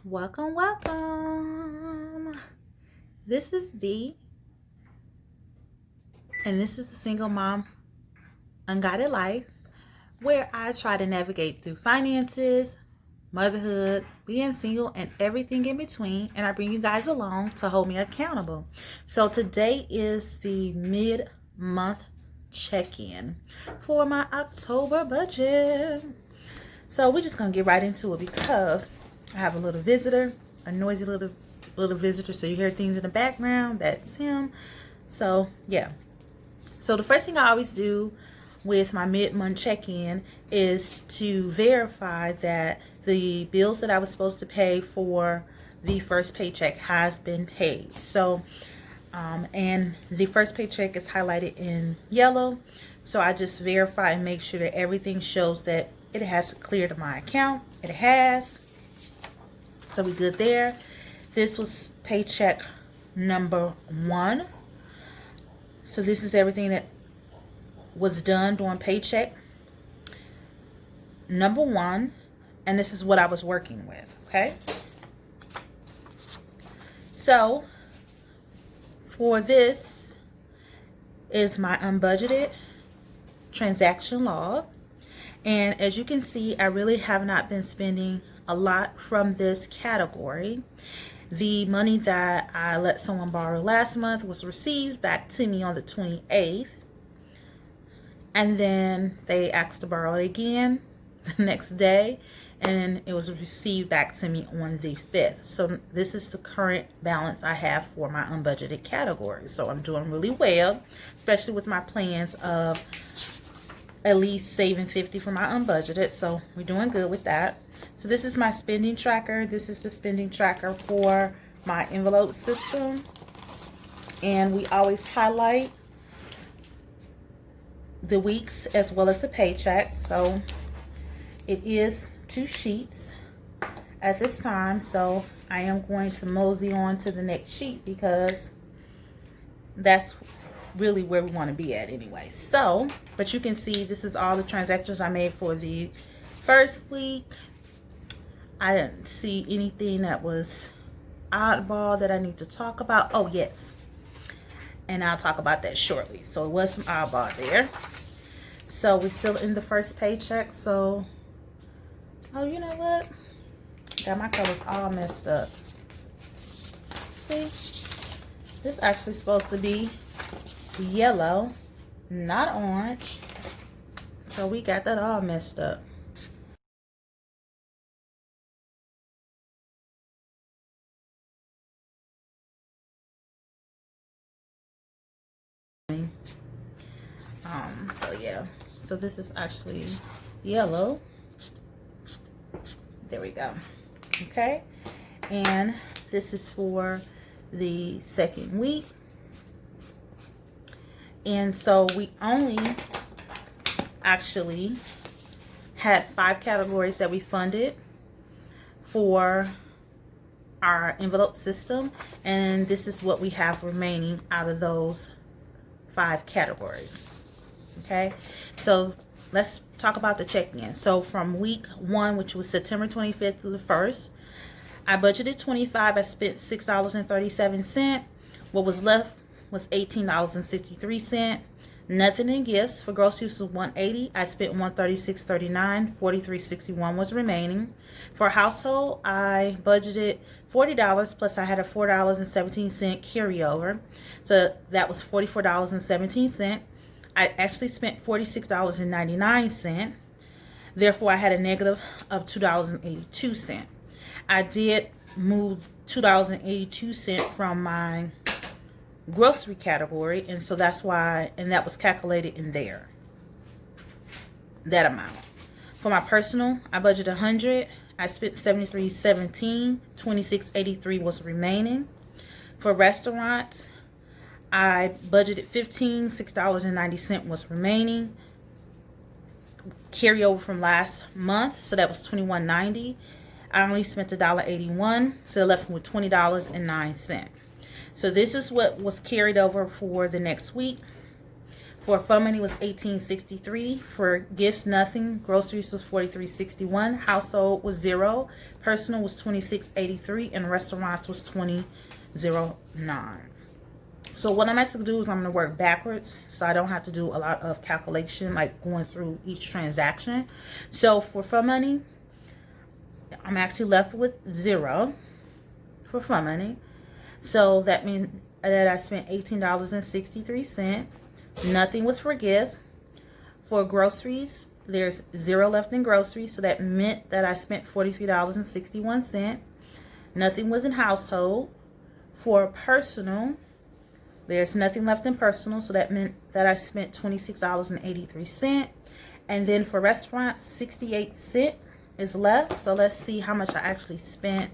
Welcome, welcome. This is Dee, and this is the Single Mom Unguided Life, where I try to navigate through finances, motherhood, being single, and everything in between, and I bring you guys along to hold me accountable. So today is the mid-month check-in for my October budget. So we're just gonna get right into it because I have a little visitor, a noisy little visitor. So you hear things in the background, that's him. So yeah. So the first thing I always do with my mid-month check-in is to verify that the bills that I was supposed to pay for the first paycheck has been paid. So and the first paycheck is highlighted in yellow. So I just verify and make sure that everything shows that it has cleared my account. It has. So we good there. This was paycheck number 1. So this is everything that was done during paycheck number 1. And this is what I was working with. Okay. So for this is my unbudgeted transaction log. And as you can see, I really have not been spending a lot from this category. The money that I let someone borrow last month was received back to me on the 28th. And then they asked to borrow it again the next day. And it was received back to me on the 5th. So this is the current balance I have for my unbudgeted category. So I'm doing really well, especially with my plans of at least saving $50 for my unbudgeted. So we're doing good with that. So this is my spending tracker. This is the spending tracker for my envelope system. And we always highlight the weeks as well as the paychecks. So it is 2 sheets at this time. So I am going to mosey on to the next sheet because that's really where we want to be at anyway. So, but you can see this is all the transactions I made for the first week. I didn't see anything that was oddball that I need to talk about. Oh yes, and I'll talk about that shortly. So it was some oddball there. So we're still in the first paycheck. So, oh, you know what, got my colors all messed up. See, this is actually supposed to be yellow, not orange. So we got that all messed up. So yeah, so this is actually yellow. There we go. Okay, and this is for the second week. And so we only actually had 5 categories that we funded for our envelope system, and this is what we have remaining out of those 5 categories. Okay, so let's talk about the check-in. So from week 1, which was September 25th to the 1st, I budgeted $25. I spent $6.37. What was left was $18.63. Nothing in gifts. For groceries was $180. I spent $136.39. $43.61 was remaining. For household, I budgeted $40 plus I had a $4.17 carryover. So that was $44.17. I actually spent $46.99. Therefore, I had a negative of $2.82. I did move $2.82 from my grocery category, and so that's why, and that was calculated in there, that amount. For my personal, I budgeted $100. I spent $73.17. $26.83 was remaining. For restaurants, I budgeted $15. $6.90 was remaining. Carryover from last month, so that was $21.90. I only spent $1.81, so I left with $20.09. So this is what was carried over for the next week. For fun money was $18.63. For gifts, nothing. Groceries was $43.61. Household was $0. Personal was $26.83, and restaurants was $20.09. So what I'm actually going to do is I'm going to work backwards so I don't have to do a lot of calculation, like going through each transaction. So for fun money, I'm actually left with 0 for fun money. So that means that I spent $18.63. Nothing was for gifts. For groceries, there's 0 left in groceries, so that meant that I spent $43.61. Nothing was in household. For personal, there's nothing left in personal, so that meant that I spent $26.83. And then for restaurants, 68 cents is left. So let's see how much I actually spent.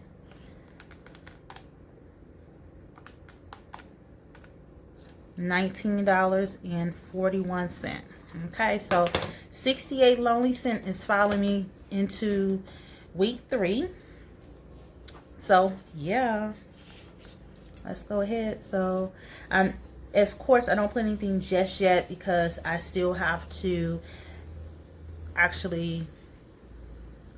$19.41. Okay, so 68 lonely cent is following me into week 3. So yeah, let's go ahead. So of course I don't put anything just yet because I still have to actually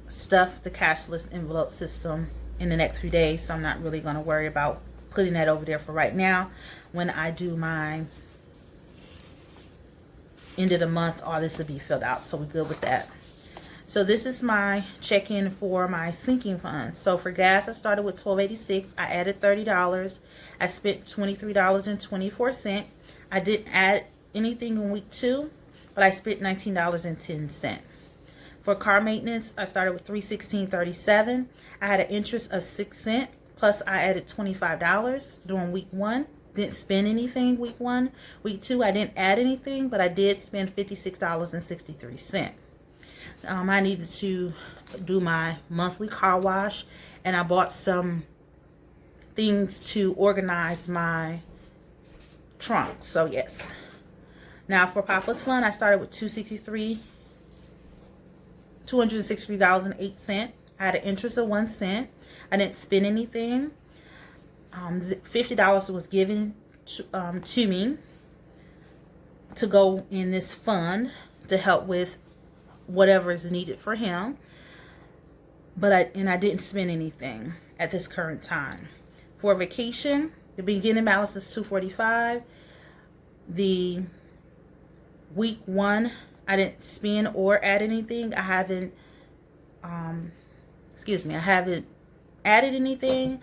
stuff the cashless envelope system in the next few days, so I'm not really going to worry about putting that over there for right now. When I do my end of the month, all this will be filled out, so we're good with that. So this is my check-in for my sinking funds. So for gas, I started with $12.86. I added $30. I spent $23.24. I didn't add anything in week 2, but I spent $19.10. For car maintenance, I started with $316.37. I had an interest of 6 cents, plus I added $25 during week 1. Didn't spend anything week 1. Week 2, I didn't add anything, but I did spend $56.63. I needed to do my monthly car wash, and I bought some things to organize my trunk. So yes. Now for Papa's Fun, I started with $263.08. I had an interest of 1 cent. I didn't spend anything. $50 was given to me to go in this fund to help with whatever is needed for him, but I didn't spend anything at this current time. For vacation, the beginning balance is $245. The week 1, I didn't spend or add anything. I haven't added anything,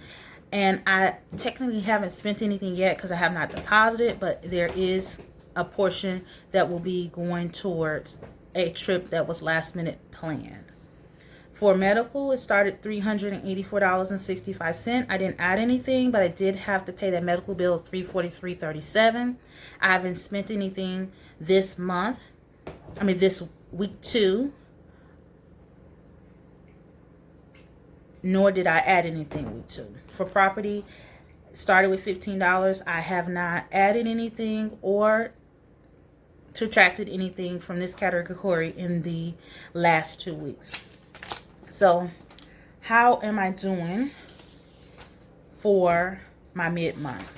and I technically haven't spent anything yet because I have not deposited, but there is a portion that will be going towards a trip that was last minute planned. For medical, it started $384.65. I didn't add anything, but I did have to pay that medical bill of $343.37. I haven't spent anything this month. This week 2. Nor did I add anything week 2. For property, it started with $15. I have not added anything or subtracted anything from this category in the last 2 weeks. So how am I doing for my mid-month?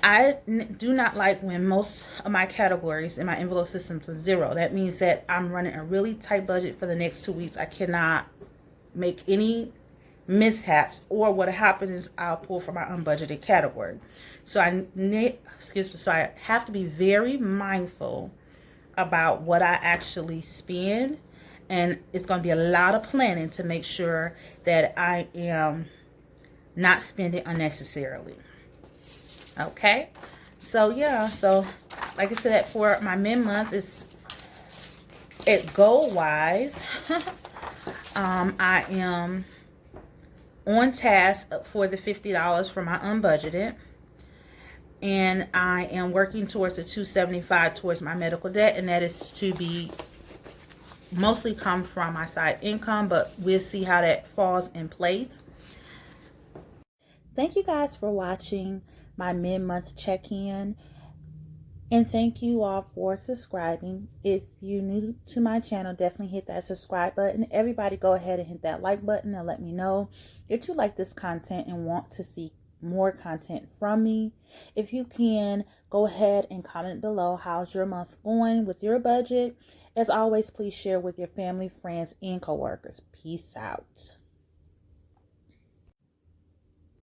I do not like when most of my categories in my envelope systems are 0. That means that I'm running a really tight budget for the next 2 weeks. I cannot make any mishaps, or what happens is I'll pull from my unbudgeted category. So I have to be very mindful about what I actually spend, and it's going to be a lot of planning to make sure that I am not spending unnecessarily. Okay, so yeah, so like I said, for my mid-month, is it goal-wise, I am on task for the $50 for my unbudgeted, and I am working towards the $275 towards my medical debt, and that is to be mostly come from my side income, but we'll see how that falls in place. Thank you guys for watching my mid-month check-in, and thank you all for subscribing. If you're new to my channel, definitely hit that subscribe button. Everybody go ahead and hit that like button and let me know that you like this content and want to see more content from me. If you can, go ahead and comment below how's your month going with your budget. As always, please share with your family, friends, and coworkers. Peace out.